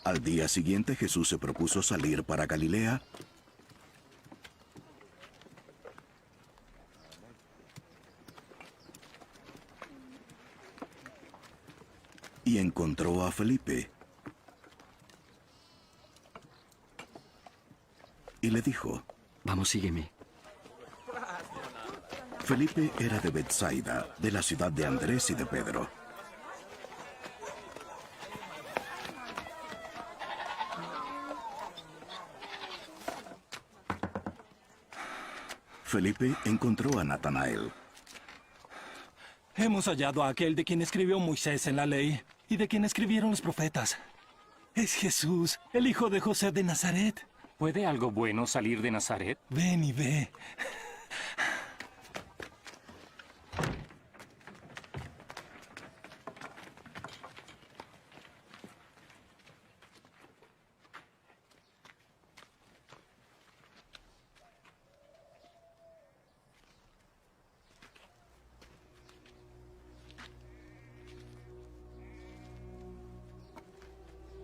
Al día siguiente Jesús se propuso salir para Galilea y encontró a Felipe y le dijo: Vamos, sígueme. Felipe era de Betsaida, de la ciudad de Andrés y de Pedro. Felipe encontró a Natanael. Hemos hallado a aquel de quien escribió Moisés en la ley y de quien escribieron los profetas. Es Jesús, el hijo de José de Nazaret. ¿Puede algo bueno salir de Nazaret? Ven y ve.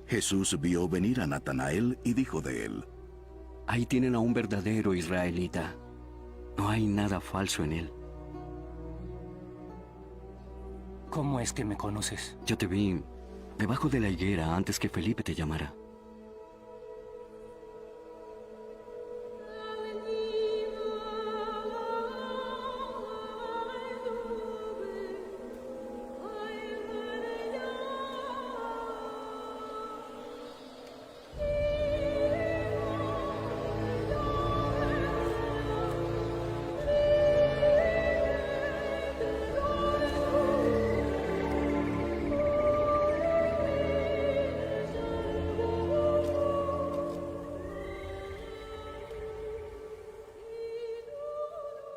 Jesús vio venir a Natanael y dijo de él: Ahí tienen a un verdadero israelita. No hay nada falso en él. ¿Cómo es que me conoces? Yo te vi debajo de la higuera antes que Felipe te llamara.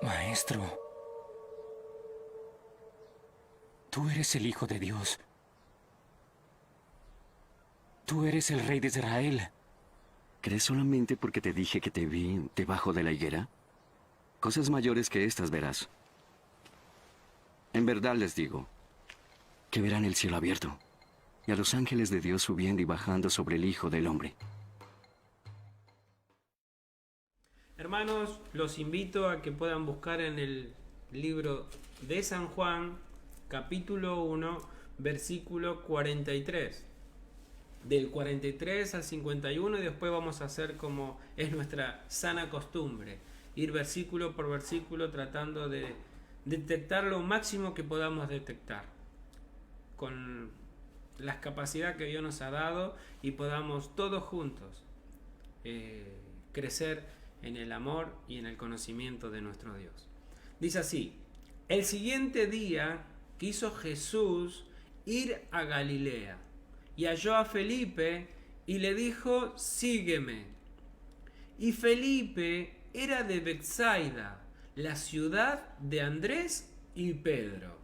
Maestro, tú eres el Hijo de Dios. Tú eres el Rey de Israel. ¿Crees solamente porque te dije que te vi debajo de la higuera? Cosas mayores que estas verás. En verdad les digo que verán el cielo abierto y a los ángeles de Dios subiendo y bajando sobre el Hijo del Hombre. Hermanos, los invito a que puedan buscar en el libro de San Juan, capítulo 1, versículo 43. Del 43 al 51, y después vamos a hacer como es nuestra sana costumbre, ir versículo por versículo tratando de detectar lo máximo que podamos detectar con las capacidades que Dios nos ha dado y podamos todos juntos crecer en el amor y en el conocimiento de nuestro Dios. Dice así: el siguiente día quiso Jesús ir a Galilea y halló a Felipe y le dijo: sígueme. Y Felipe era de Betsaida, la ciudad de Andrés y Pedro.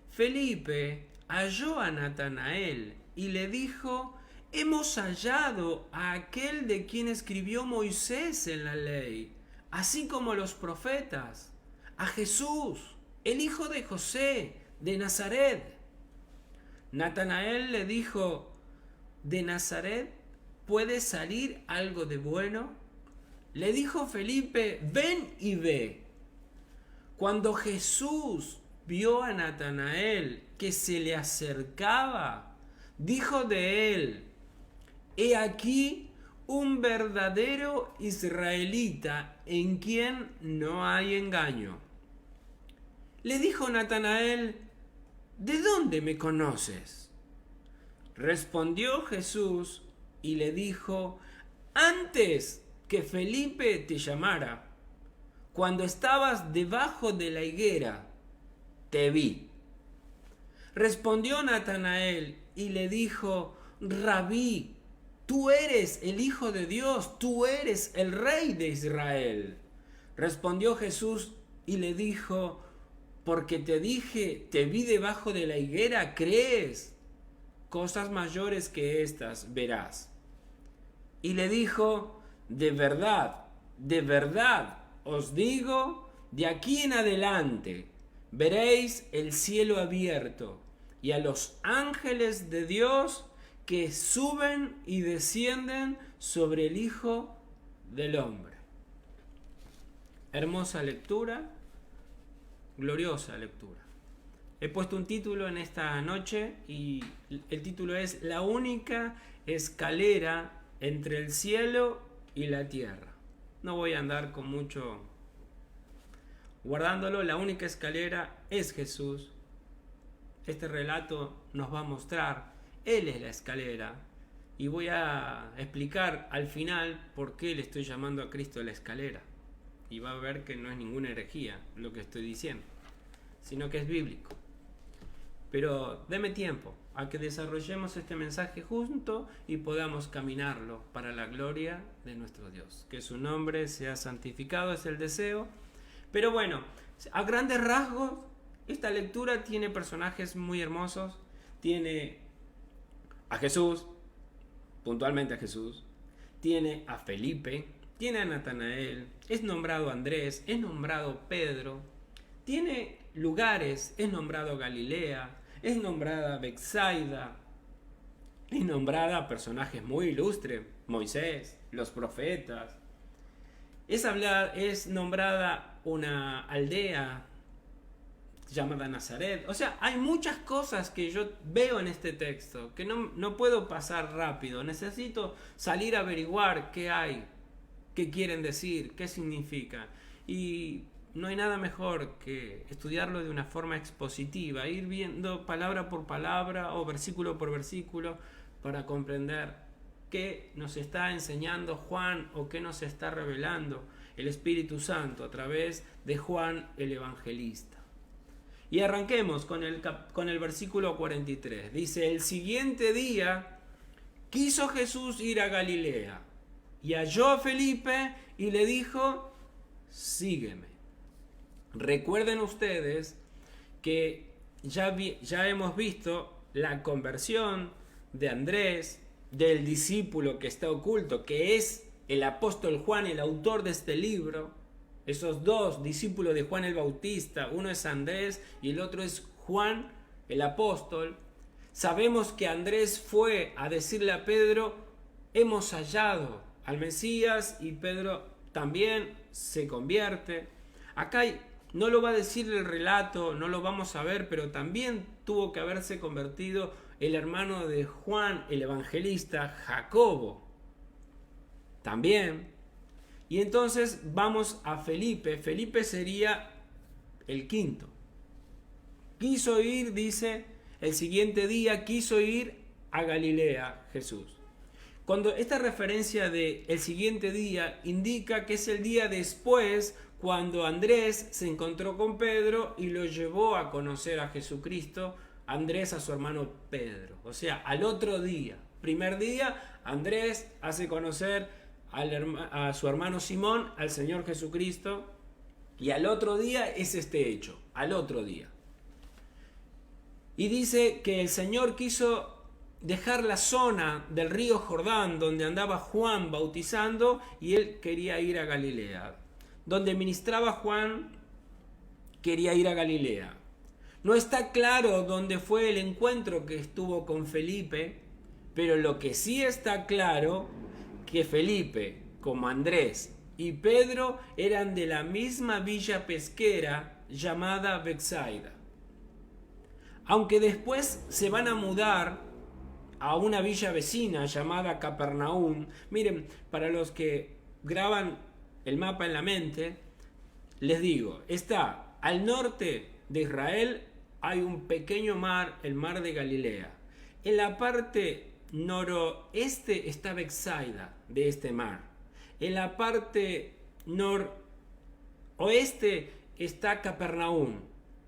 Felipe halló a Natanael y le dijo: hemos hallado a aquel de quien escribió Moisés en la ley, así como los profetas, a Jesús, el hijo de José de Nazaret. Natanael le dijo: ¿de Nazaret puede salir algo de bueno? Le dijo Felipe: ven y ve. Cuando Jesús vio a Natanael que se le acercaba, dijo de él: he aquí un verdadero israelita en quien no hay engaño. Le dijo Natanael: ¿de dónde me conoces? Respondió Jesús y le dijo: antes que Felipe te llamara, cuando estabas debajo de la higuera, te vi. Respondió Natanael y le dijo: Rabí, tú eres el Hijo de Dios, tú eres el Rey de Israel. Respondió Jesús y le dijo: porque te dije, te vi debajo de la higuera, ¿crees? Cosas mayores que estas verás. Y le dijo: de verdad os digo, de aquí en adelante veréis el cielo abierto y a los ángeles de Dios que suben y descienden sobre el Hijo del Hombre. Hermosa lectura, gloriosa lectura. He puesto un título en esta noche y el título es La única escalera entre el cielo y la tierra. No voy a andar con mucho guardándolo. La única escalera es Jesús. Este relato nos va a mostrar, Él es la escalera. Y voy a explicar al final por qué le estoy llamando a Cristo la escalera. Y va a ver que no es ninguna herejía lo que estoy diciendo, sino que es bíblico. Pero deme tiempo a que desarrollemos este mensaje juntos y podamos caminarlo para la gloria de nuestro Dios. Que su nombre sea santificado, es el deseo. Pero bueno, a grandes rasgos, esta lectura tiene personajes muy hermosos. Tiene a Jesús, puntualmente a Jesús. Tiene a Felipe, tiene a Natanael, es nombrado Andrés, es nombrado Pedro. Tiene lugares, es nombrado Galilea, es nombrada Betsaida, es nombrada personajes muy ilustres, Moisés, los profetas. Es nombrada una aldea llamada Nazaret. O sea, hay muchas cosas que yo veo en este texto que no puedo pasar rápido. Necesito salir a averiguar qué hay, qué quieren decir, qué significa. Y no hay nada mejor que estudiarlo de una forma expositiva, ir viendo palabra por palabra o versículo por versículo para comprender qué nos está enseñando Juan o qué nos está revelando el Espíritu Santo a través de Juan el Evangelista. Y arranquemos con el versículo 43. Dice, el siguiente día quiso Jesús ir a Galilea y halló a Felipe y le dijo, sígueme. Recuerden ustedes que ya hemos visto la conversión de Andrés, del discípulo que está oculto, que es el apóstol Juan, el autor de este libro. Esos dos discípulos de Juan el Bautista, uno es Andrés y el otro es Juan el apóstol. Sabemos que Andrés fue a decirle a Pedro, hemos hallado al Mesías, y Pedro también se convierte. Acá no lo va a decir el relato, no lo vamos a ver, pero también tuvo que haberse convertido el hermano de Juan el Evangelista, Jacobo. También. Y entonces vamos a Felipe. Felipe sería el quinto. Quiso ir, dice, el siguiente día quiso ir a Galilea, Jesús. Cuando esta referencia de el siguiente día indica que es el día después, cuando Andrés se encontró con Pedro y lo llevó a conocer a Jesucristo, Andrés a su hermano Pedro. O sea, al otro día. Primer día, Andrés hace conocer a su hermano Simón, al Señor Jesucristo, y al otro día es este hecho, al otro día. Y dice que el Señor quiso dejar la zona del río Jordán donde andaba Juan bautizando y él quería ir a Galilea. Donde ministraba Juan, quería ir a Galilea. No está claro dónde fue el encuentro que estuvo con Felipe, pero lo que sí está claro, que Felipe, como Andrés y Pedro, eran de la misma villa pesquera llamada Betsaida. Aunque después se van a mudar a una villa vecina llamada Capernaum. Miren, para los que graban el mapa en la mente, les digo, está al norte de Israel, hay un pequeño mar, el mar de Galilea. En la parte noroeste está Betsaida de este mar. En la parte noroeste está Capernaum.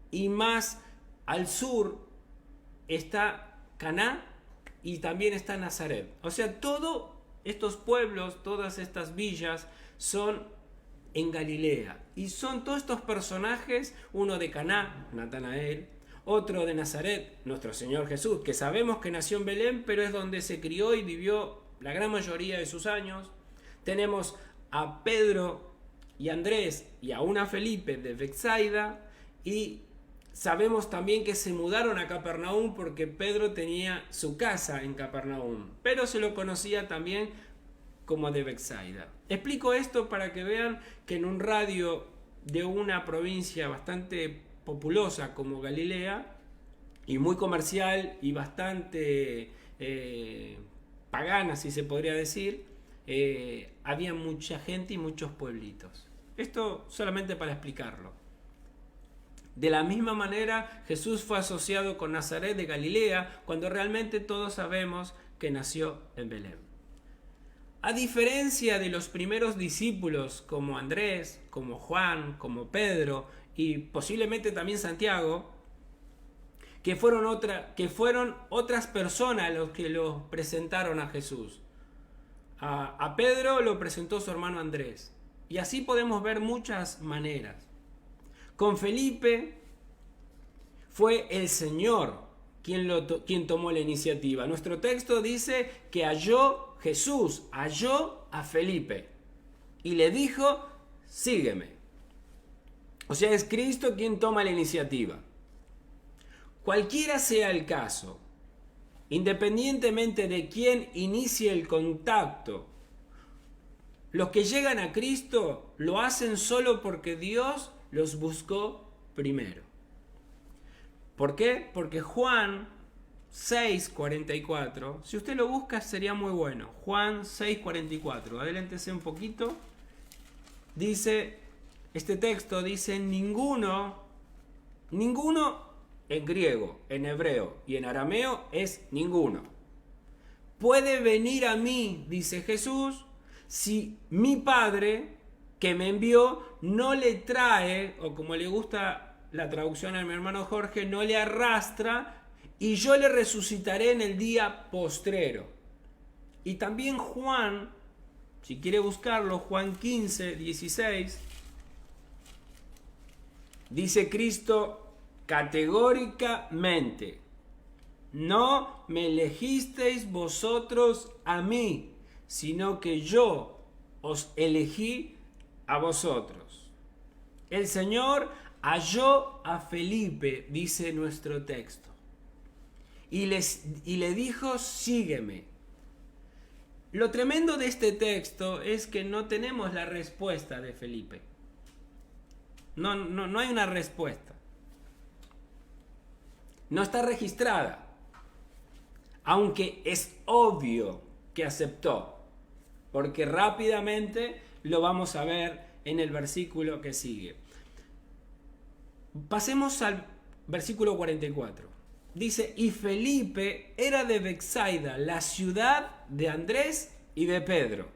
Y más al sur está Caná y también está Nazaret. O sea, todos estos pueblos, todas estas villas son en Galilea. Y son todos estos personajes, uno de Caná, Natanael, otro de Nazaret, nuestro Señor Jesús, que sabemos que nació en Belén, pero es donde se crió y vivió la gran mayoría de sus años. Tenemos a Pedro y Andrés y aún a Felipe de Betsaida, y Sabemos también que se mudaron a Capernaum porque Pedro tenía su casa en Capernaum, pero se lo conocía también como de Betsaida. Explico esto para que vean que en un radio de una provincia bastante populosa como Galilea, y muy comercial y bastante pagana, si se podría decir, había mucha gente y muchos pueblitos. Esto solamente para explicarlo. De la misma manera, Jesús fue asociado con Nazaret de Galilea, cuando realmente todos sabemos que nació en Belén. A diferencia de los primeros discípulos como Andrés, como Juan, como Pedro y posiblemente también Santiago, que fueron otras personas los que lo presentaron a Jesús. A Pedro lo presentó su hermano Andrés. Y así podemos ver muchas maneras. Con Felipe fue el Señor quien tomó la iniciativa. Nuestro texto dice que Jesús halló a Felipe y le dijo, sígueme. O sea, es Cristo quien toma la iniciativa. Cualquiera sea el caso, independientemente de quién inicie el contacto, los que llegan a Cristo lo hacen solo porque Dios los buscó primero. ¿Por qué? Porque Juan 6:44, si usted lo busca sería muy bueno. Juan 6:44, adelántese un poquito. Dice, este texto dice, ninguno en griego, en hebreo y en arameo es ninguno. Puede venir a mí, dice Jesús, si mi Padre que me envió no le trae, o como le gusta la traducción a mi hermano Jorge, no le arrastra, y yo le resucitaré en el día postrero. Y también Juan, si quiere buscarlo, Juan 15:16, dice Cristo categóricamente, no me elegisteis vosotros a mí, sino que yo os elegí a vosotros. El Señor halló a Felipe, dice nuestro texto, y le dijo, sígueme. Lo tremendo de este texto es que no tenemos la respuesta de Felipe. No hay una respuesta. No está registrada, aunque es obvio que aceptó, porque rápidamente lo vamos a ver en el versículo que sigue. Pasemos al versículo 44. Dice, y Felipe era de Betsaida, la ciudad de Andrés y de Pedro.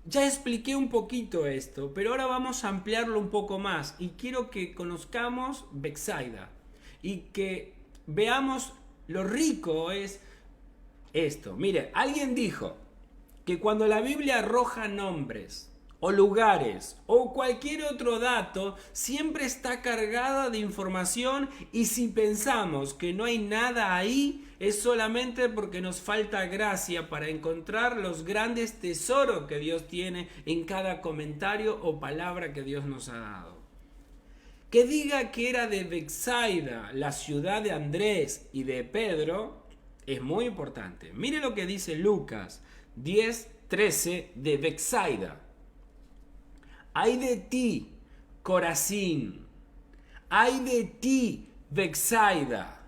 Ya expliqué un poquito esto, pero ahora vamos a ampliarlo un poco más y quiero que conozcamos Betsaida y que veamos lo rico es esto. Mire, alguien dijo que cuando la Biblia arroja nombres o lugares o cualquier otro dato, siempre está cargada de información, y si pensamos que no hay nada ahí, es solamente porque nos falta gracia para encontrar los grandes tesoros que Dios tiene en cada comentario o palabra que Dios nos ha dado. Que diga que era de Betsaida, la ciudad de Andrés y de Pedro, es muy importante. Mire lo que dice Lucas 10:13 de Betsaida. Ay de ti, Corazín, ay de ti, Betsaida,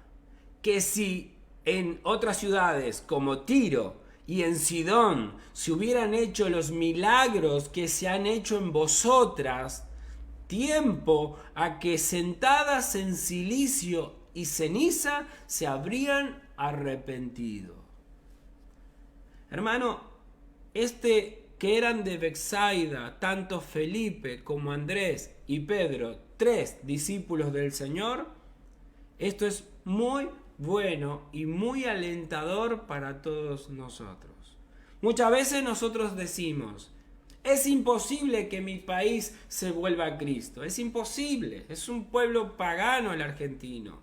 que si en otras ciudades como Tiro y en Sidón se hubieran hecho los milagros que se han hecho en vosotras, tiempo a que sentadas en cilicio y ceniza se habrían arrepentido. Hermano, que eran de Betsaida, tanto Felipe como Andrés y Pedro, 3 discípulos del Señor, esto es muy bueno y muy alentador para todos nosotros. Muchas veces nosotros decimos, es imposible que mi país se vuelva a Cristo, es imposible, es un pueblo pagano el argentino,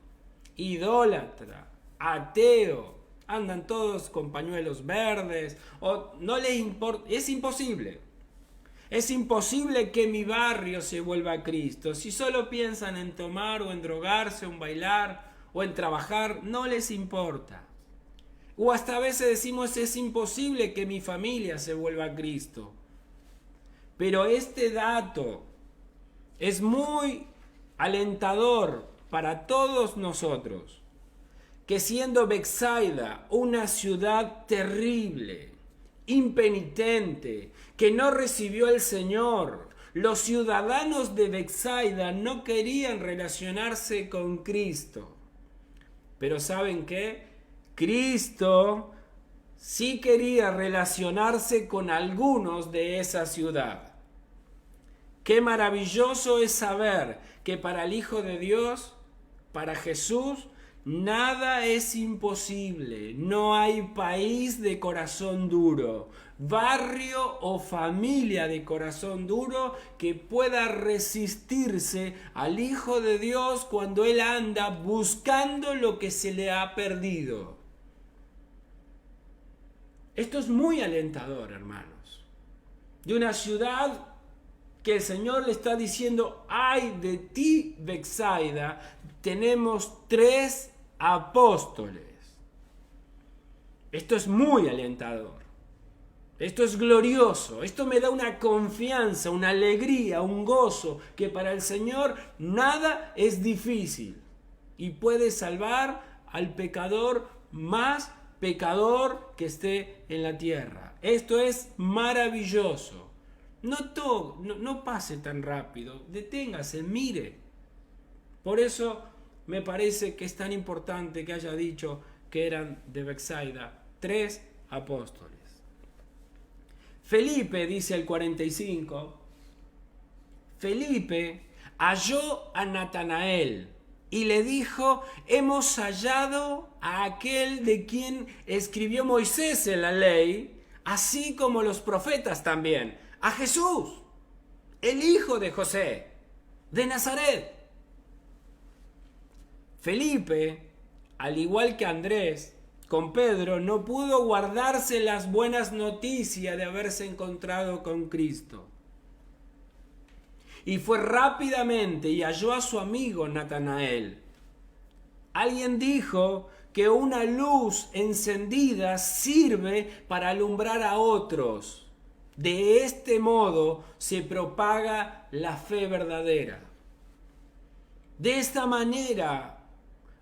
idólatra, ateo, andan todos con pañuelos verdes, o no les importa, es imposible. Es imposible que mi barrio se vuelva a Cristo. Si solo piensan en tomar o en drogarse o en bailar o en trabajar, no les importa. O hasta a veces decimos, es imposible que mi familia se vuelva a Cristo. Pero este dato es muy alentador para todos nosotros, que siendo Betsaida una ciudad terrible, impenitente, que no recibió al Señor, los ciudadanos de Betsaida no querían relacionarse con Cristo. Pero ¿saben qué? Cristo sí quería relacionarse con algunos de esa ciudad. Qué maravilloso es saber que para el Hijo de Dios, para Jesús, nada es imposible. No hay país de corazón duro, barrio o familia de corazón duro que pueda resistirse al Hijo de Dios cuando Él anda buscando lo que se le ha perdido. Esto es muy alentador, hermanos. De una ciudad que el Señor le está diciendo, ay de ti, Betsaida, tenemos 3 apóstoles. Esto es muy alentador. Esto es glorioso. Esto me da una confianza, una alegría, un gozo, que para el Señor nada es difícil. Y puede salvar al pecador más pecador que esté en la tierra. Esto es maravilloso. No pase tan rápido. Deténgase, mire. Por eso me parece que es tan importante que haya dicho que eran de Betsaida 3 apóstoles. Felipe, dice el 45, Felipe halló a Natanael y le dijo, hemos hallado a aquel de quien escribió Moisés en la ley, así como los profetas también, a Jesús, el hijo de José, de Nazaret. Felipe, al igual que Andrés, con Pedro, no pudo guardarse las buenas noticias de haberse encontrado con Cristo. Y fue rápidamente y halló a su amigo Natanael. Alguien dijo que una luz encendida sirve para alumbrar a otros. De este modo se propaga la fe verdadera. De esta manera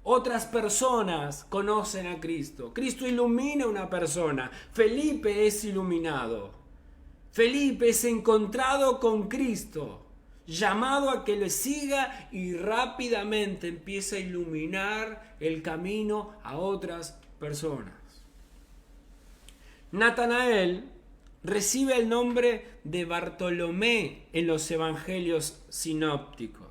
otras personas conocen a Cristo. Cristo ilumina a una persona. Felipe es iluminado. Felipe es encontrado con Cristo, llamado a que le siga y rápidamente empieza a iluminar el camino a otras personas. Natanael recibe el nombre de Bartolomé en los evangelios sinópticos.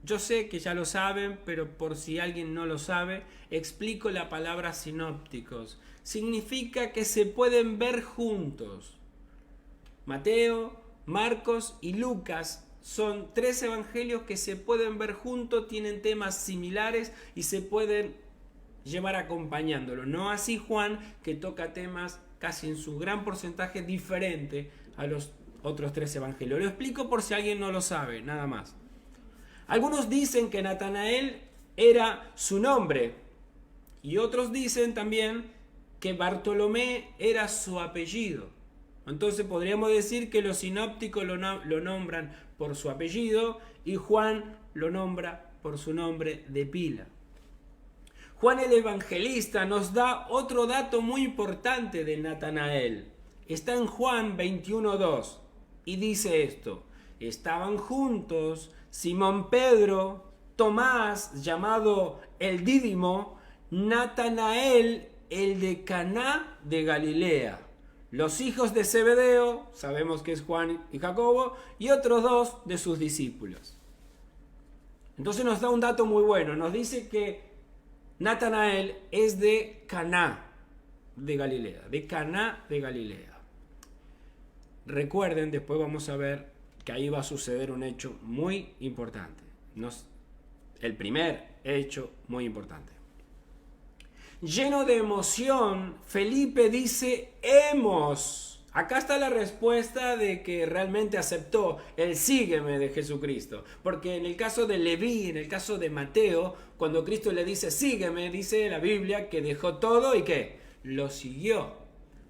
Yo sé que ya lo saben, pero por si alguien no lo sabe, explico la palabra sinópticos. Significa que se pueden ver juntos. Mateo, Marcos y Lucas son 3 evangelios que se pueden ver juntos, tienen temas similares y se pueden llevar acompañándolo. No así Juan, que toca temas casi en su gran porcentaje diferente a los otros 3 evangelios. Lo explico por si alguien no lo sabe, nada más. Algunos dicen que Natanael era su nombre y otros dicen también que Bartolomé era su apellido. Entonces podríamos decir que los sinópticos lo nombran por su apellido y Juan lo nombra por su nombre de pila. Juan el Evangelista nos da otro dato muy importante de Natanael. Está en Juan 21:2 y dice esto: estaban juntos Simón Pedro, Tomás, llamado el Dídimo, Natanael, el de Caná de Galilea, los hijos de Zebedeo, sabemos que es Juan y Jacobo, y otros 2 de sus discípulos. Entonces nos da un dato muy bueno, nos dice que Natanael es de Caná de Galilea, de Caná de Galilea. Recuerden, después vamos a ver que ahí va a suceder un hecho muy importante. El primer hecho muy importante. Lleno de emoción, Felipe dice, hemos Acá está la respuesta de que realmente aceptó el sígueme de Jesucristo. Porque en el caso de Leví, en el caso de Mateo, cuando Cristo le dice sígueme, dice la Biblia que dejó todo y que lo siguió.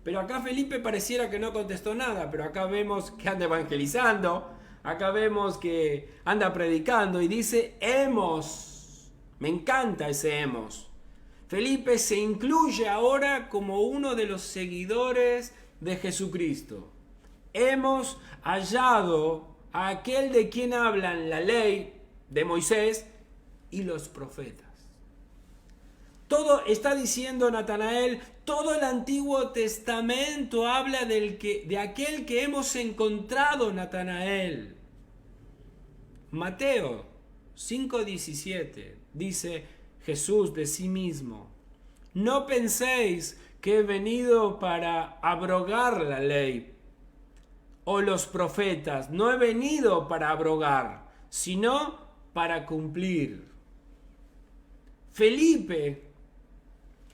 Pero acá Felipe pareciera que no contestó nada, pero acá vemos que anda evangelizando, acá vemos que anda predicando y dice hemos. Me encanta ese hemos. Felipe se incluye ahora como uno de los seguidores de Jesucristo. Hemos hallado a aquel de quien hablan la ley de Moisés y los profetas. Todo está diciendo Natanael, todo el Antiguo Testamento habla de aquel que hemos encontrado, Natanael. Mateo 5:17 dice Jesús de sí mismo: no penséis que he venido para abrogar la ley o los profetas. No he venido para abrogar, sino para cumplir. Felipe,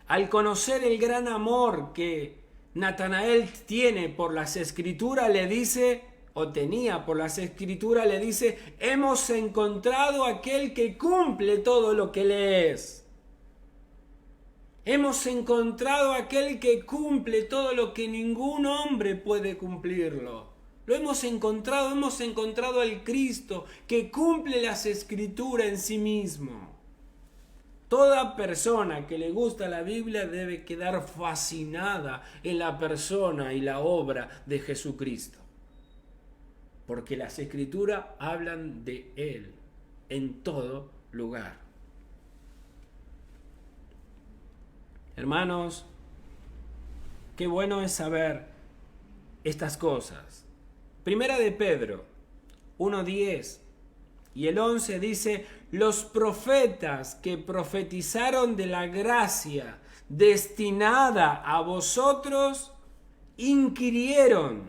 al conocer el gran amor que Natanael tiene por las Escrituras, le dice, o tenía por las Escrituras, le dice, hemos encontrado aquel que cumple todo lo que lees. Hemos encontrado aquel que cumple todo lo que ningún hombre puede cumplirlo. Lo hemos encontrado al Cristo que cumple las Escrituras en sí mismo. Toda persona que le gusta la Biblia debe quedar fascinada en la persona y la obra de Jesucristo. Porque las Escrituras hablan de Él en todo lugar. Hermanos, qué bueno es saber estas cosas. Primera de Pedro 1:10 y el 11 dice, los profetas que profetizaron de la gracia destinada a vosotros, inquirieron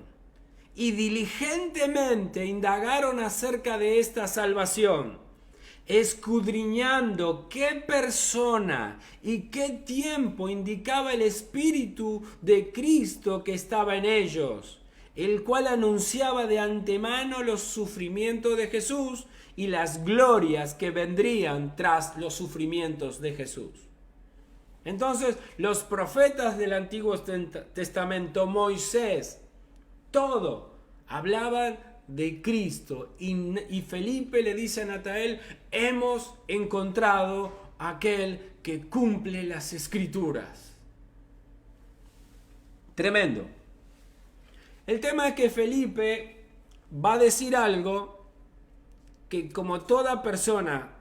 y diligentemente indagaron acerca de esta salvación, escudriñando qué persona y qué tiempo indicaba el Espíritu de Cristo que estaba en ellos, el cual anunciaba de antemano los sufrimientos de Jesús y las glorias que vendrían tras los sufrimientos de Jesús. Entonces, los profetas del Antiguo Testamento, Moisés, todo hablaban de Cristo. Y Felipe le dice a Natanael, hemos encontrado aquel que cumple las Escrituras. Tremendo. El tema es que Felipe va a decir algo que, como toda persona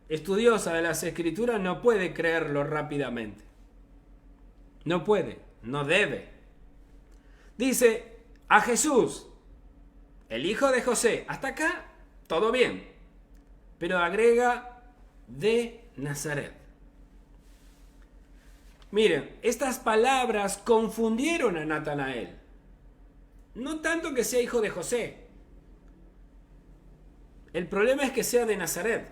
estudiosa de las Escrituras, no puede creerlo rápidamente. No puede, no debe. Dice, a Jesús, el hijo de José. Hasta acá, todo bien. Pero agrega de Nazaret. Miren, estas palabras confundieron a Natanael. No tanto que sea hijo de José. El problema es que sea de Nazaret.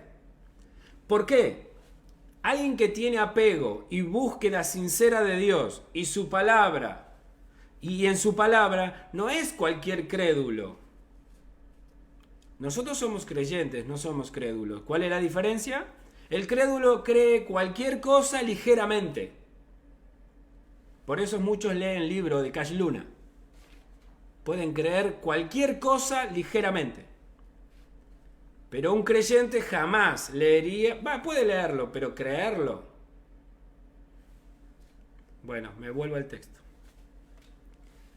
¿Por qué? Alguien que tiene apego y búsqueda sincera de Dios y su palabra, y en su palabra, no es cualquier crédulo. Nosotros somos creyentes, no somos crédulos. ¿Cuál es la diferencia? El crédulo cree cualquier cosa ligeramente. Por eso muchos leen el libro de Cash Luna. Pueden creer cualquier cosa ligeramente. Pero un creyente jamás leería, puede leerlo, pero creerlo. Bueno, me vuelvo al texto.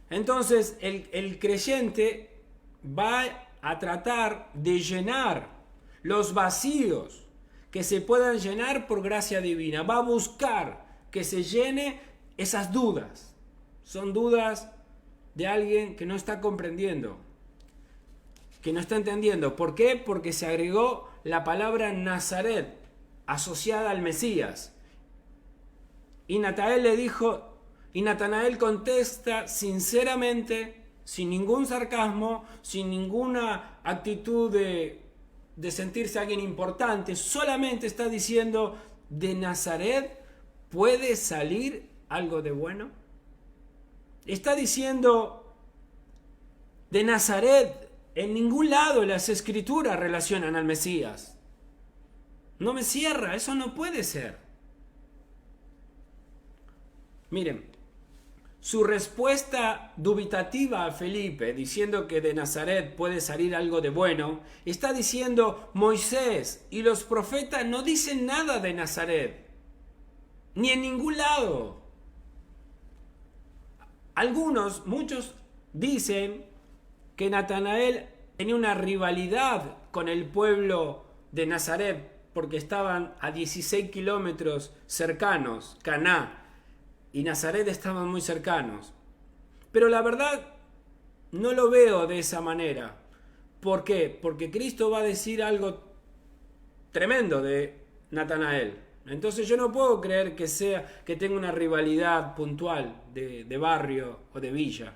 Entonces, el creyente va a tratar de llenar los vacíos que se puedan llenar por gracia divina. Va a buscar que se llene esas dudas. Son dudas de alguien que no está comprendiendo, que no está entendiendo. ¿Por qué? Porque se agregó la palabra Nazaret asociada al Mesías. Y Natanael contesta sinceramente, sin ningún sarcasmo, sin ninguna actitud de sentirse alguien importante, solamente está diciendo, ¿de Nazaret puede salir algo de bueno? Está diciendo, de Nazaret. En ningún lado las escrituras relacionan al Mesías. No me cierra, eso no puede ser. Miren, su respuesta dubitativa a Felipe, diciendo que de Nazaret puede salir algo de bueno, está diciendo: Moisés y los profetas no dicen nada de Nazaret, ni en ningún lado. Muchos dicen que Natanael tenía una rivalidad con el pueblo de Nazaret, porque estaban a 16 kilómetros cercanos, Caná y Nazaret estaban muy cercanos. Pero la verdad no lo veo de esa manera. ¿Por qué? Porque Cristo va a decir algo tremendo de Natanael. Entonces yo no puedo creer que tenga una rivalidad puntual de barrio o de villa.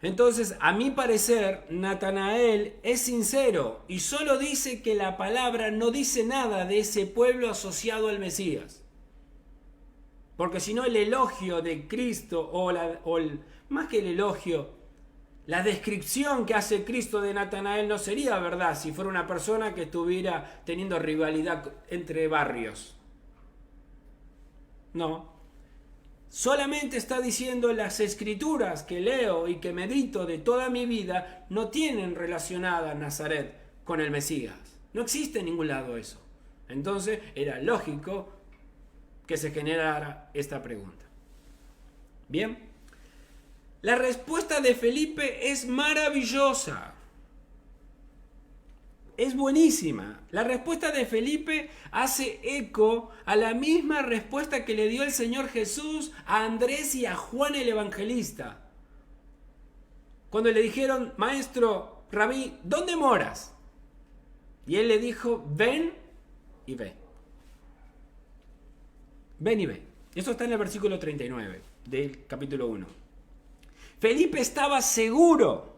Entonces, a mi parecer, Natanael es sincero y solo dice que la palabra no dice nada de ese pueblo asociado al Mesías. Porque si no, el elogio de Cristo, más que el elogio, la descripción que hace Cristo de Natanael no sería verdad si fuera una persona que estuviera teniendo rivalidad entre barrios. No. Solamente está diciendo: las escrituras que leo y que medito de toda mi vida no tienen relacionada a Nazaret con el Mesías. No existe en ningún lado eso. Entonces era lógico que se generara esta pregunta. Bien, la respuesta de Felipe es maravillosa. Es buenísima. La respuesta de Felipe hace eco a la misma respuesta que le dio el Señor Jesús a Andrés y a Juan el Evangelista. Cuando le dijeron: Maestro, Rabí, ¿dónde moras? Y él le dijo: ven y ve. Ven y ve. Eso está en el versículo 39 del capítulo 1. Felipe estaba seguro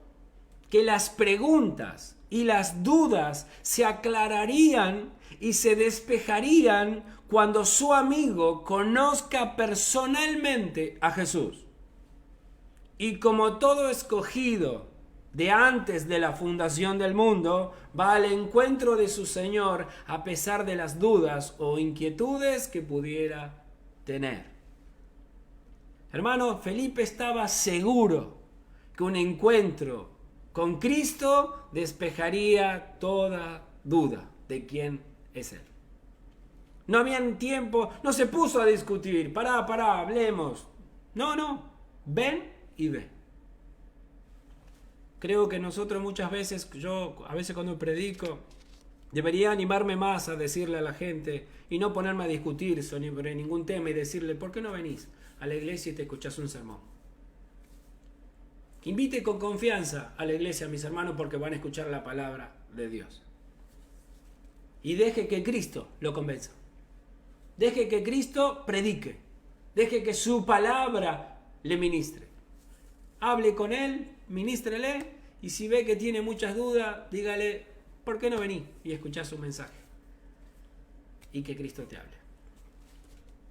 que las preguntas y las dudas se aclararían y se despejarían cuando su amigo conozca personalmente a Jesús. Y como todo escogido de antes de la fundación del mundo, va al encuentro de su Señor a pesar de las dudas o inquietudes que pudiera tener. Hermano, Felipe estaba seguro que un encuentro con Cristo despejaría toda duda de quién es Él. No había tiempo, no se puso a discutir. Pará, hablemos. No, ven y ve. Creo que nosotros muchas veces, a veces cuando predico, debería animarme más a decirle a la gente y no ponerme a discutir sobre ningún tema y decirle: ¿por qué no venís a la iglesia y te escuchás un sermón? Invite con confianza a la iglesia, mis hermanos, porque van a escuchar la palabra de Dios. Y deje que Cristo lo convenza. Deje que Cristo predique. Deje que su palabra le ministre. Hable con él, ministrele, y si ve que tiene muchas dudas, dígale: ¿por qué no venís y escuchás su mensaje? Y que Cristo te hable.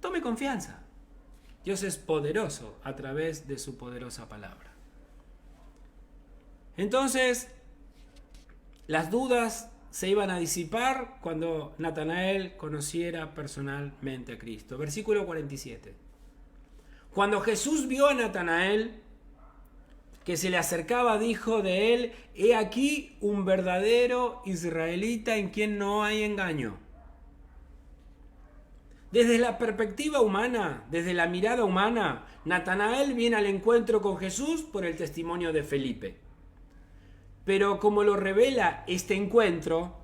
Tome confianza. Dios es poderoso a través de su poderosa palabra. Entonces, las dudas se iban a disipar cuando Natanael conociera personalmente a Cristo. Versículo 47. Cuando Jesús vio a Natanael que se le acercaba, dijo de él: he aquí un verdadero israelita en quien no hay engaño. Desde la perspectiva humana, desde la mirada humana, Natanael viene al encuentro con Jesús por el testimonio de Felipe. Pero como lo revela este encuentro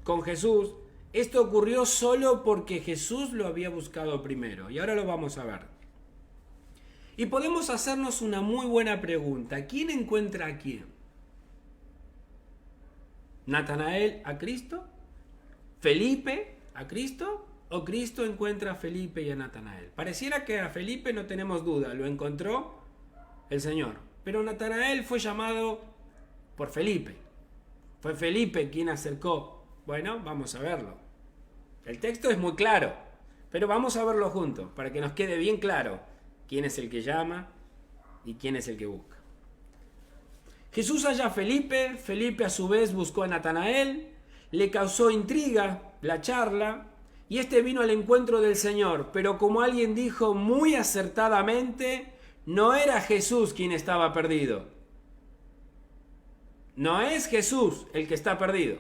con Jesús, esto ocurrió solo porque Jesús lo había buscado primero. Y ahora lo vamos a ver. Y podemos hacernos una muy buena pregunta. ¿Quién encuentra a quién? ¿Natanael a Cristo? ¿Felipe a Cristo? ¿O Cristo encuentra a Felipe y a Natanael? Pareciera que a Felipe no tenemos duda, lo encontró el Señor. Pero Natanael fue llamado por Felipe. Fue Felipe quien acercó. Bueno, vamos a verlo. El texto es muy claro, pero vamos a verlo juntos para que nos quede bien claro quién es el que llama y quién es el que busca. Jesús halla a Felipe, Felipe a su vez buscó a Natanael, le causó intriga la charla, y este vino al encuentro del Señor, pero como alguien dijo muy acertadamente, no era Jesús quien estaba perdido. No es Jesús el que está perdido.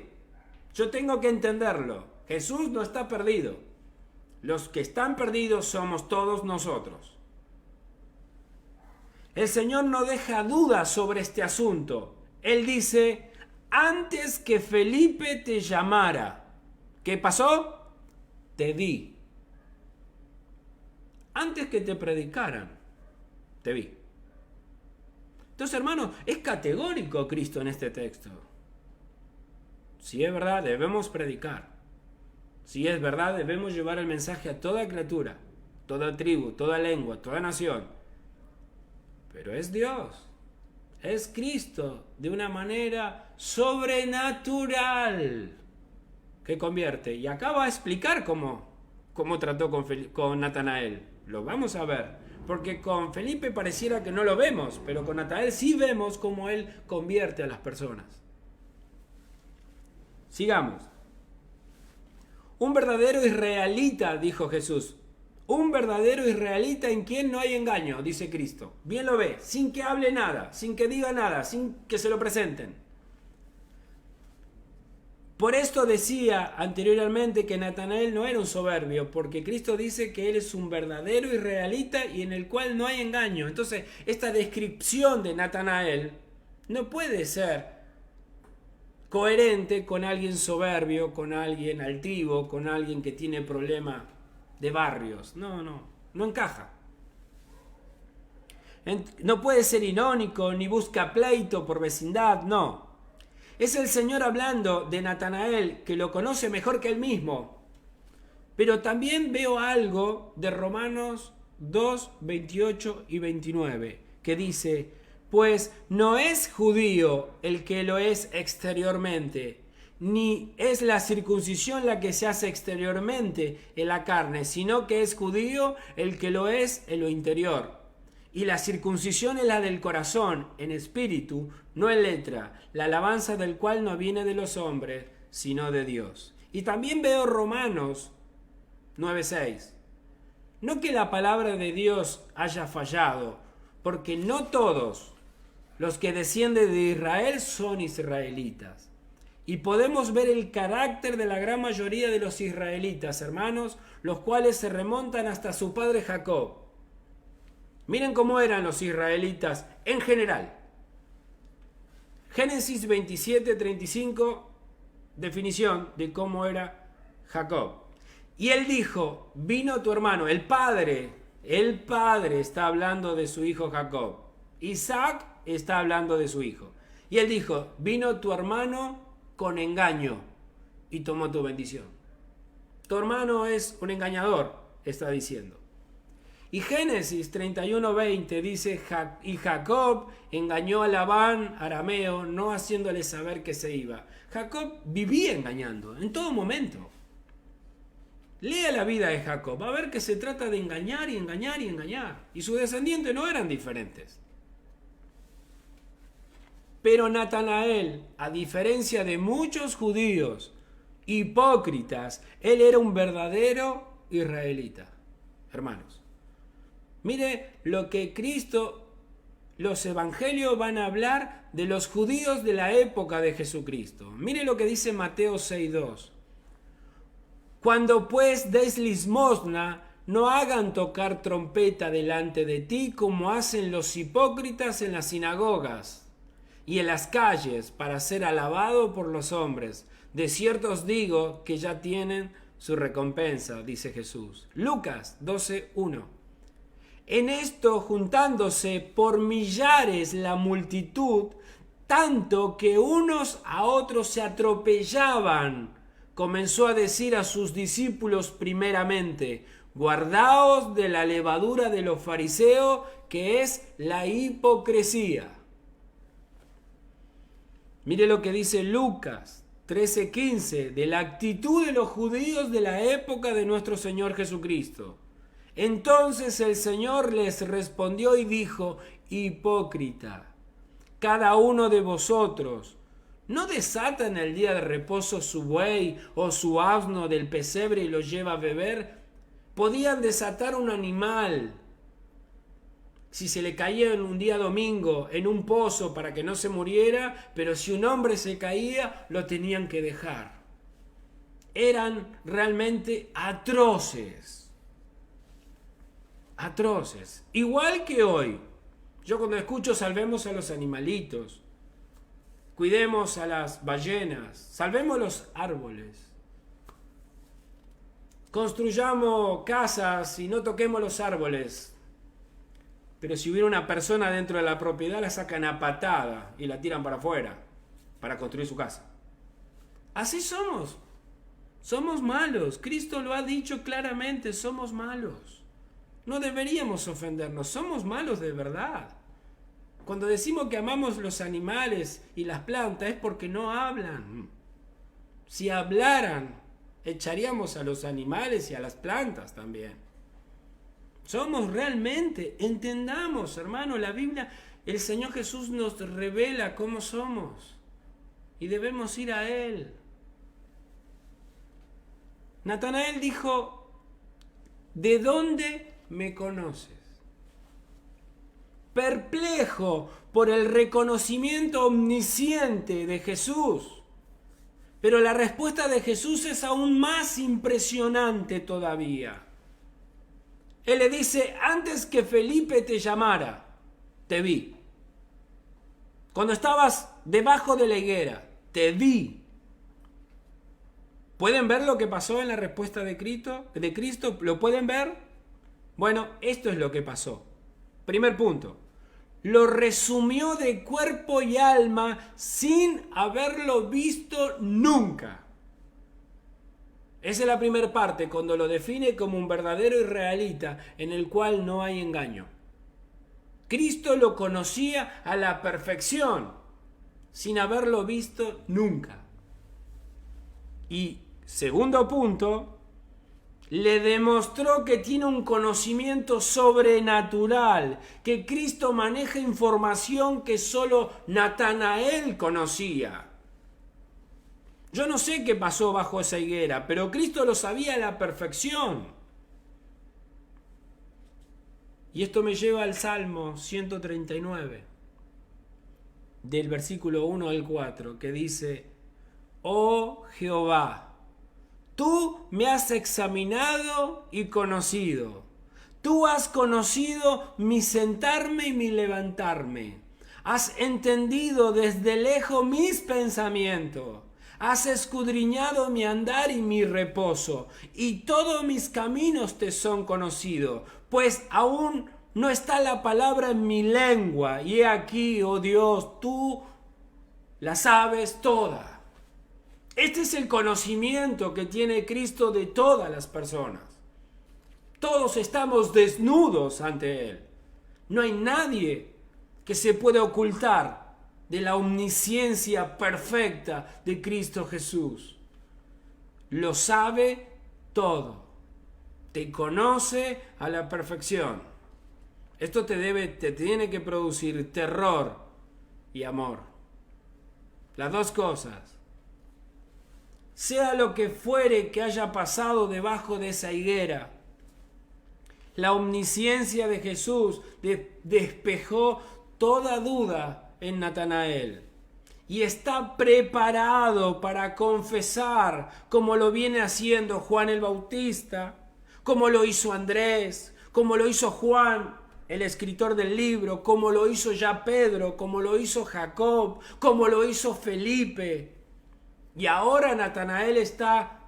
Yo tengo que entenderlo. Jesús no está perdido. Los que están perdidos somos todos nosotros. El Señor no deja dudas sobre este asunto. Él dice, antes que Felipe te llamara, ¿qué pasó? Te vi. Antes que te predicaran, te vi. Entonces, hermanos, es categórico Cristo en este texto. Si es verdad, debemos predicar. Si es verdad, debemos llevar el mensaje a toda criatura, toda tribu, toda lengua, toda nación. Pero es Dios, es Cristo, de una manera sobrenatural, que convierte. Y acá va a explicar cómo trató con Natanael. Lo vamos a ver. Porque con Felipe pareciera que no lo vemos, pero con Natanael sí vemos cómo él convierte a las personas. Sigamos. Un verdadero israelita, dijo Jesús. Un verdadero israelita en quien no hay engaño, dice Cristo. Bien lo ve, sin que hable nada, sin que diga nada, sin que se lo presenten. Por esto decía anteriormente que Natanael no era un soberbio, porque Cristo dice que él es un verdadero israelita y en el cual no hay engaño. Entonces, esta descripción de Natanael no puede ser coherente con alguien soberbio, con alguien altivo, con alguien que tiene problema de barrios. No encaja. No puede ser irónico ni busca pleito por vecindad, no. Es el Señor hablando de Natanael, que lo conoce mejor que él mismo. Pero también veo algo de Romanos 2, 28 y 29, que dice, pues no es judío el que lo es exteriormente, ni es la circuncisión la que se hace exteriormente en la carne, sino que es judío el que lo es en lo interior. Y la circuncisión es la del corazón, en espíritu, no en letra, la alabanza del cual no viene de los hombres, sino de Dios. Y también veo Romanos 9:6. No que la palabra de Dios haya fallado, porque no todos los que descienden de Israel son israelitas. Y podemos ver el carácter de la gran mayoría de los israelitas, hermanos, los cuales se remontan hasta su padre Jacob. Miren cómo eran los israelitas en general. Génesis 27:35, definición de cómo era Jacob. Y él dijo, vino tu hermano, el padre está hablando de su hijo Jacob. Isaac está hablando de su hijo. Y él dijo, vino tu hermano con engaño y tomó tu bendición. Tu hermano es un engañador, está diciendo. Y Génesis 31:20 dice, y Jacob engañó a Labán, arameo, no haciéndole saber que se iba. Jacob vivía engañando en todo momento. Lea la vida de Jacob, va a ver que se trata de engañar y engañar y engañar. Y sus descendientes no eran diferentes. Pero Natanael, a diferencia de muchos judíos hipócritas, él era un verdadero israelita. Hermanos. Mire lo que Cristo, los evangelios van a hablar de los judíos de la época de Jesucristo. Mire lo que dice Mateo 6:2. Cuando pues des limosna, no hagan tocar trompeta delante de ti como hacen los hipócritas en las sinagogas y en las calles para ser alabado por los hombres. De cierto os digo que ya tienen su recompensa, dice Jesús. Lucas 12:1. En esto, juntándose por millares la multitud, tanto que unos a otros se atropellaban, comenzó a decir a sus discípulos primeramente, guardaos de la levadura de los fariseos, que es la hipocresía. Mire lo que dice Lucas 13:15, de la actitud de los judíos de la época de nuestro Señor Jesucristo. Entonces el Señor les respondió y dijo, hipócrita, cada uno de vosotros no desata en el día de reposo su buey o su asno del pesebre y lo lleva a beber. Podían desatar un animal si se le caía en un día domingo en un pozo para que no se muriera, pero si un hombre se caía, lo tenían que dejar. Eran realmente atroces. Atroces. Igual que hoy. Yo cuando escucho salvemos a los animalitos, cuidemos a las ballenas, salvemos los árboles, construyamos casas y no toquemos los árboles. Pero si hubiera una persona dentro de la propiedad, la sacan a patada y la tiran para afuera para construir su casa. Así somos. Somos malos. Cristo lo ha dicho claramente, somos malos. No deberíamos ofendernos, somos malos de verdad. Cuando decimos que amamos los animales y las plantas es porque no hablan. Si hablaran, echaríamos a los animales y a las plantas también. Somos realmente, entendamos, hermano, la Biblia, el Señor Jesús nos revela cómo somos y debemos ir a Él. Natanael dijo, ¿de dónde me conoces? Perplejo por el reconocimiento omnisciente de Jesús. Pero la respuesta de Jesús es aún más impresionante todavía. Él le dice, antes que Felipe te llamara, te vi. Cuando estabas debajo de la higuera, te vi. ¿Pueden ver lo que pasó en la respuesta de Cristo? ¿Lo pueden ver? Bueno, esto es lo que pasó. Primer punto. Lo resumió de cuerpo y alma sin haberlo visto nunca. Esa es la primera parte, cuando lo define como un verdadero israelita en el cual no hay engaño. Cristo lo conocía a la perfección, sin haberlo visto nunca. Y segundo punto, le demostró que tiene un conocimiento sobrenatural, que Cristo maneja información que solo Natanael conocía. Yo no sé qué pasó bajo esa higuera, pero Cristo lo sabía a la perfección. Y esto me lleva al Salmo 139, del versículo 1 al 4, que dice, oh Jehová, tú me has examinado y conocido. Tú has conocido mi sentarme y mi levantarme. Has entendido desde lejos mis pensamientos. Has escudriñado mi andar y mi reposo, y todos mis caminos te son conocidos, pues aún no está la palabra en mi lengua, y he aquí, oh Dios, tú la sabes toda. Este es el conocimiento que tiene Cristo de todas las personas. Todos estamos desnudos ante Él. No hay nadie que se pueda ocultar de la omnisciencia perfecta de Cristo Jesús. Lo sabe todo. Te conoce a la perfección. Esto te tiene que producir terror y amor. Las dos cosas. Sea lo que fuere que haya pasado debajo de esa higuera, la omnisciencia de Jesús despejó toda duda en Natanael y está preparado para confesar, como lo viene haciendo Juan el Bautista, como lo hizo Andrés, como lo hizo Juan, el escritor del libro, como lo hizo ya Pedro, como lo hizo Jacob, como lo hizo Felipe. Y ahora Natanael está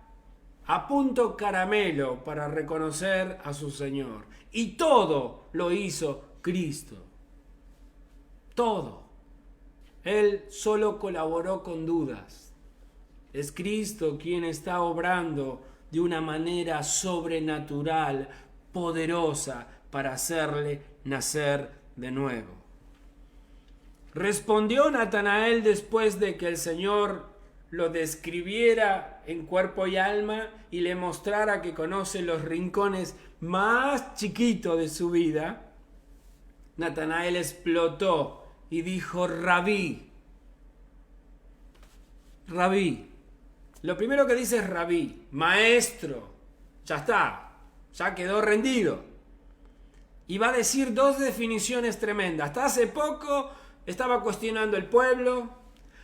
a punto caramelo para reconocer a su Señor. Y todo lo hizo Cristo. Todo. Él solo colaboró con dudas. Es Cristo quien está obrando de una manera sobrenatural, poderosa, para hacerle nacer de nuevo. Respondió Natanael después de que el Señor lo describiera en cuerpo y alma y le mostrara que conoce los rincones más chiquitos de su vida. Natanael explotó y dijo, Rabí. Rabí. Lo primero que dice es Rabí, maestro. Ya está, ya quedó rendido. Y va a decir dos definiciones tremendas. Hasta hace poco estaba cuestionando el pueblo.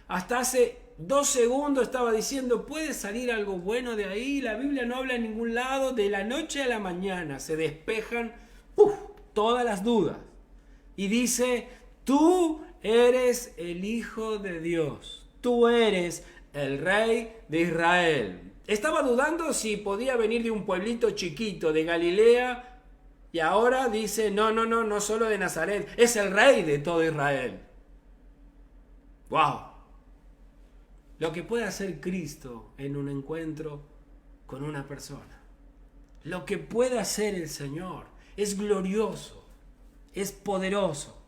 Hasta hace 2 segundos estaba diciendo, ¿puede salir algo bueno de ahí? La Biblia no habla en ningún lado. De la noche a la mañana se despejan todas las dudas. Y dice, tú eres el Hijo de Dios. Tú eres el Rey de Israel. Estaba dudando si podía venir de un pueblito chiquito de Galilea. Y ahora dice, no solo de Nazaret. Es el Rey de todo Israel. ¡Wow! Lo que puede hacer Cristo en un encuentro con una persona. Lo que puede hacer el Señor es glorioso, es poderoso.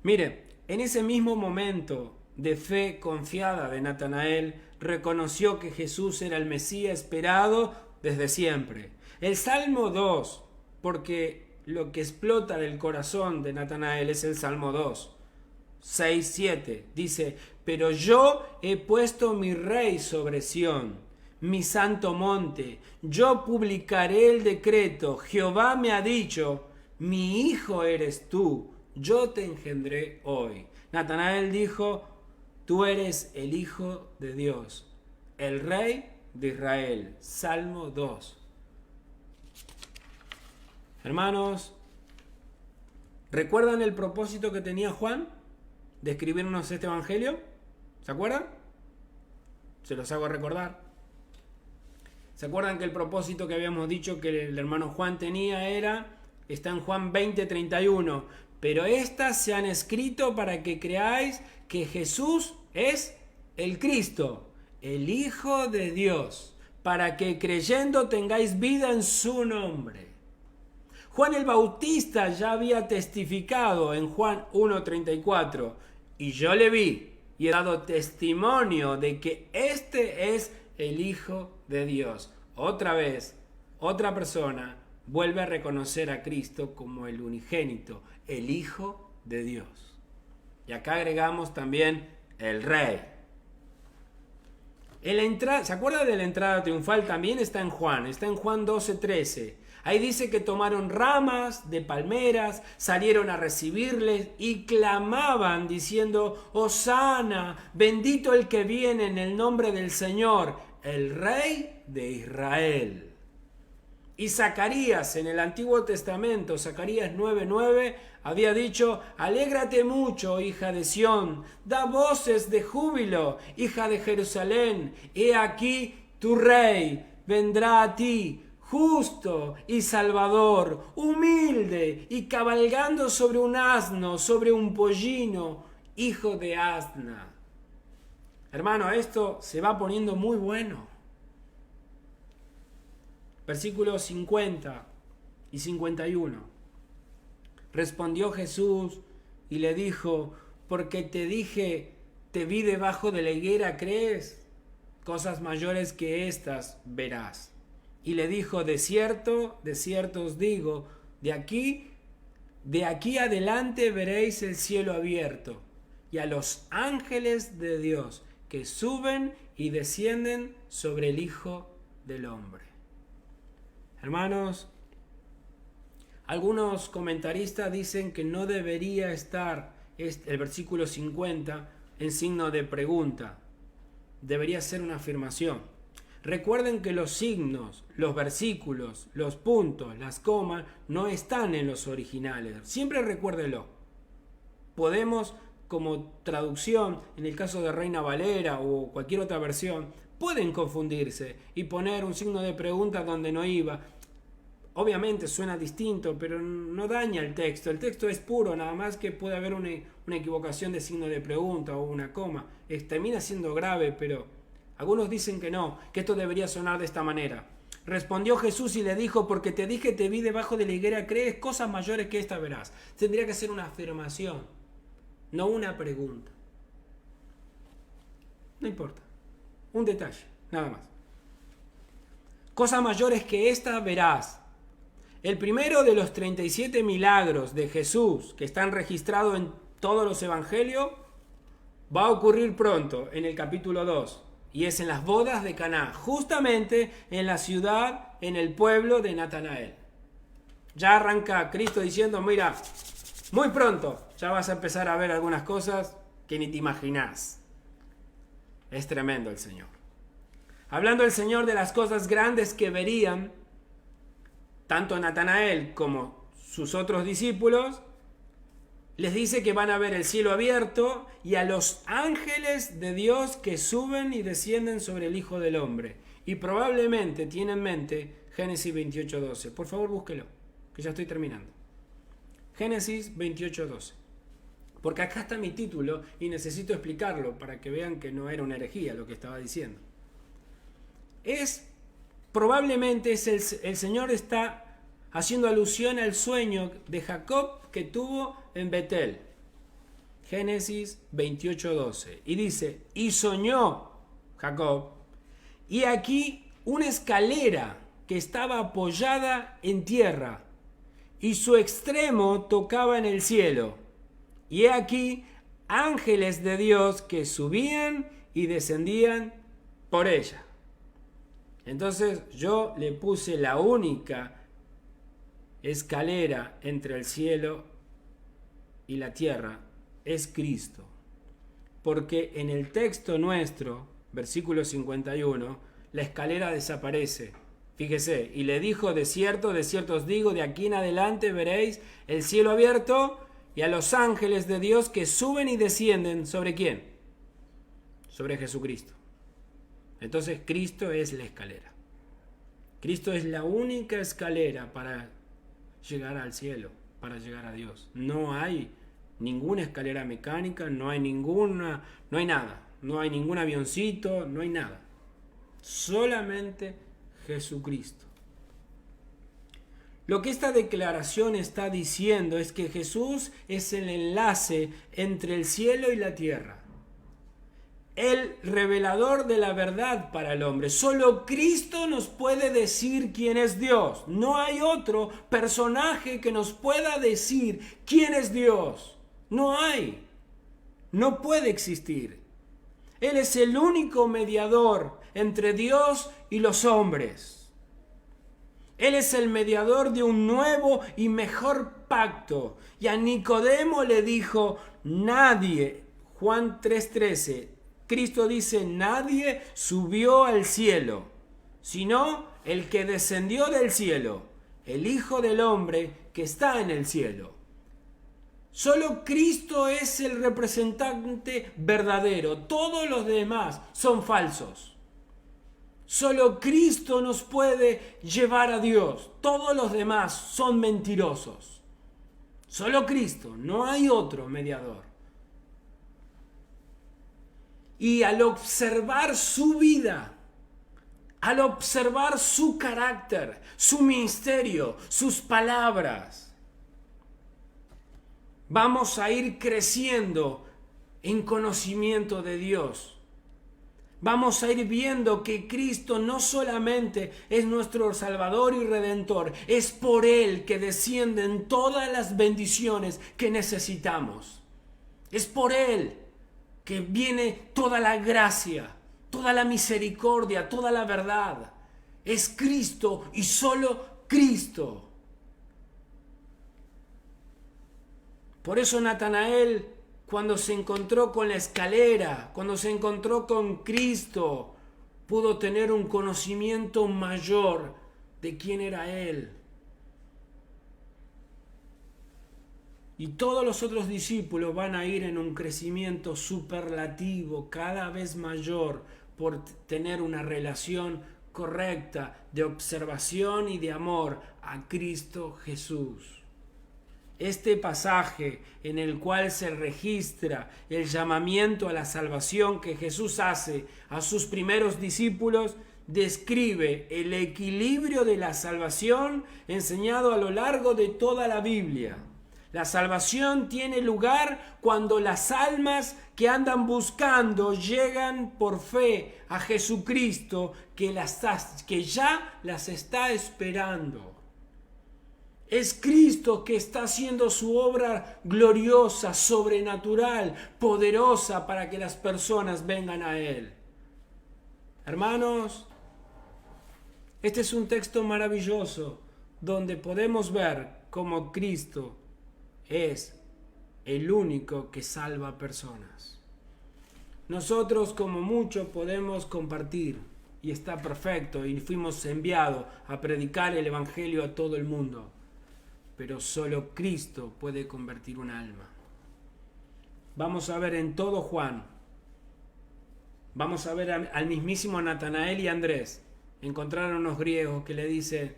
Mire, en ese mismo momento de fe confiada de Natanael, reconoció que Jesús era el Mesías esperado desde siempre. El Salmo 2, porque lo que explota del corazón de Natanael es el Salmo 2. 6, 7, dice, pero yo he puesto mi rey sobre Sión, mi santo monte, yo publicaré el decreto, Jehová me ha dicho, mi hijo eres tú, yo te engendré hoy. Natanael dijo, tú eres el Hijo de Dios, el Rey de Israel. Salmo 2. Hermanos, ¿recuerdan el propósito que tenía Juan de escribirnos este evangelio? ¿Se acuerdan? Se los hago recordar. ¿Se acuerdan que el propósito que habíamos dicho que el hermano Juan tenía está en Juan 20:31? Pero estas se han escrito para que creáis que Jesús es el Cristo, el Hijo de Dios, para que creyendo tengáis vida en su nombre. Juan el Bautista ya había testificado en Juan 1:34, y yo le vi y he dado testimonio de que este es el Hijo de Dios. Otra vez, otra persona vuelve a reconocer a Cristo como el unigénito, el Hijo de Dios. Y acá agregamos también el Rey. ¿Se acuerda de la entrada triunfal? También está en Juan 12:13. Ahí dice que tomaron ramas de palmeras, salieron a recibirles y clamaban diciendo, Hosana, bendito el que viene en el nombre del Señor, el Rey de Israel. Y Zacarías en el Antiguo Testamento, Zacarías 9:9, había dicho, alégrate mucho, hija de Sión, da voces de júbilo, hija de Jerusalén, he aquí tu rey vendrá a ti, justo y salvador, humilde y cabalgando sobre un asno, sobre un pollino, hijo de asna. Hermano, esto se va poniendo muy bueno. Versículos 50 y 51. Respondió Jesús y le dijo, porque te dije, te vi debajo de la higuera, ¿crees? Cosas mayores que estas verás. Y le dijo, de cierto os digo, de aquí adelante veréis el cielo abierto y a los ángeles de Dios que suben y descienden sobre el Hijo del Hombre. Hermanos, algunos comentaristas dicen que no debería estar el versículo 50 en signo de pregunta. Debería ser una afirmación. Recuerden que los signos, los versículos, los puntos, las comas, no están en los originales. Siempre recuérdelo. Podemos, como traducción, en el caso de Reina Valera o cualquier otra versión, pueden confundirse y poner un signo de pregunta donde no iba. Obviamente suena distinto, pero no daña el texto. El texto es puro, nada más que puede haber una equivocación de signo de pregunta o una coma. Termina siendo grave, pero algunos dicen que no, que esto debería sonar de esta manera. Respondió Jesús y le dijo, porque te dije, te vi debajo de la higuera, ¿crees? Cosas mayores que esta verás. Tendría que ser una afirmación, no una pregunta. No importa. Un detalle, nada más. Cosas mayores que esta verás. El primero de los 37 milagros de Jesús que están registrados en todos los evangelios va a ocurrir pronto, en el capítulo 2. Y es en las bodas de Caná, justamente en la ciudad, en el pueblo de Natanael. Ya arranca Cristo diciendo, mira, muy pronto ya vas a empezar a ver algunas cosas que ni te imaginás. Es tremendo el Señor. Hablando el Señor de las cosas grandes que verían, tanto Natanael como sus otros discípulos, les dice que van a ver el cielo abierto y a los ángeles de Dios que suben y descienden sobre el Hijo del Hombre. Y probablemente tiene en mente Génesis 28:12. Por favor, búsquelo, que ya estoy terminando. Génesis 28:12. Porque acá está mi título y necesito explicarlo para que vean que no era una herejía lo que estaba diciendo. Probablemente el Señor está haciendo alusión al sueño de Jacob que tuvo en Betel. Génesis 28:12. Y dice, y soñó Jacob, y aquí una escalera que estaba apoyada en tierra, y su extremo tocaba en el cielo. Y he aquí ángeles de Dios que subían y descendían por ella. Entonces yo le puse la única escalera entre el cielo y la tierra, es Cristo. Porque en el texto nuestro, versículo 51, la escalera desaparece. Fíjese, y le dijo, de cierto os digo, de aquí en adelante veréis el cielo abierto y a los ángeles de Dios que suben y descienden. ¿Sobre quién? Sobre Jesucristo. Entonces Cristo es la escalera. Cristo es la única escalera para llegar al cielo, para llegar a Dios. No hay ninguna escalera mecánica, no hay nada. No hay ningún avioncito, no hay nada. Solamente Jesucristo. Lo que esta declaración está diciendo es que Jesús es el enlace entre el cielo y la tierra. El revelador de la verdad para el hombre. Solo Cristo nos puede decir quién es Dios. No hay otro personaje que nos pueda decir quién es Dios. No hay. No puede existir. Él es el único mediador entre Dios y los hombres. Él es el mediador de un nuevo y mejor pacto. Y a Nicodemo le dijo, nadie, Juan 3:13, Cristo dice, nadie subió al cielo, sino el que descendió del cielo, el Hijo del Hombre que está en el cielo. Solo Cristo es el representante verdadero, todos los demás son falsos. Solo Cristo nos puede llevar a Dios, todos los demás son mentirosos. Solo Cristo, no hay otro mediador. Y al observar su vida, al observar su carácter, su ministerio, sus palabras, vamos a ir creciendo en conocimiento de Dios. Vamos a ir viendo que Cristo no solamente es nuestro Salvador y Redentor, es por Él que descienden todas las bendiciones que necesitamos. Es por Él que viene toda la gracia, toda la misericordia, toda la verdad. Es Cristo y solo Cristo. Por eso Natanael, cuando se encontró con la escalera, cuando se encontró con Cristo, pudo tener un conocimiento mayor de quién era Él. Y todos los otros discípulos van a ir en un crecimiento superlativo, cada vez mayor, por tener una relación correcta de observación y de amor a Cristo Jesús. Este pasaje en el cual se registra el llamamiento a la salvación que Jesús hace a sus primeros discípulos describe el equilibrio de la salvación enseñado a lo largo de toda la Biblia. La salvación tiene lugar cuando las almas que andan buscando llegan por fe a Jesucristo que ya las está esperando. Es Cristo que está haciendo su obra gloriosa, sobrenatural, poderosa para que las personas vengan a Él. Hermanos, este es un texto maravilloso donde podemos ver cómo Cristo es el único que salva personas. Nosotros como mucho podemos compartir y está perfecto y fuimos enviados a predicar el Evangelio a todo el mundo. Pero solo Cristo puede convertir un alma. Vamos a ver en todo Juan. Vamos a ver al mismísimo Natanael y Andrés. Encontraron unos griegos que le dicen: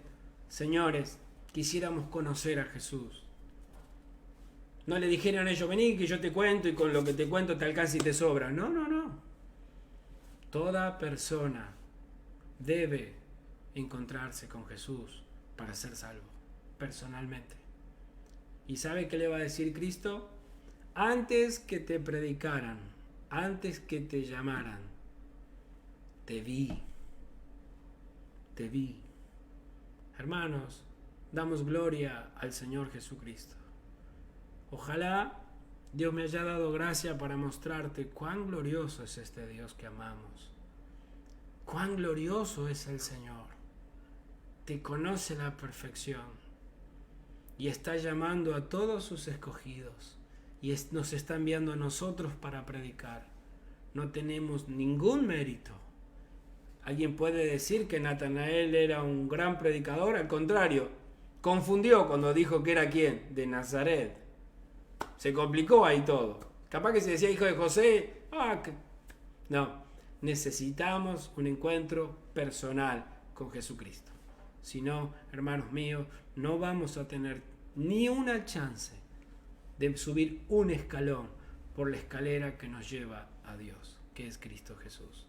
señores, quisiéramos conocer a Jesús. No le dijeron ellos: vení que yo te cuento y con lo que te cuento te alcanza y te sobra. No, no, no. Toda persona debe encontrarse con Jesús para ser salvo, personalmente. ¿Y sabe qué le va a decir Cristo? Antes que te predicaran, antes que te llamaran, te vi. Te vi. Hermanos, damos gloria al Señor Jesucristo. Ojalá Dios me haya dado gracia para mostrarte cuán glorioso es este Dios que amamos. Cuán glorioso es el Señor. Te conoce a la perfección y está llamando a todos sus escogidos y nos está enviando a nosotros para predicar. No tenemos ningún mérito. ¿Alguien puede decir que Natanael era un gran predicador? Al contrario, confundió cuando dijo que era ¿quién? De Nazaret. Se complicó ahí todo. Capaz que se decía hijo de José. No, necesitamos un encuentro personal con Jesucristo. Si no, hermanos míos, no vamos a tener ni una chance de subir un escalón por la escalera que nos lleva a Dios, que es Cristo Jesús.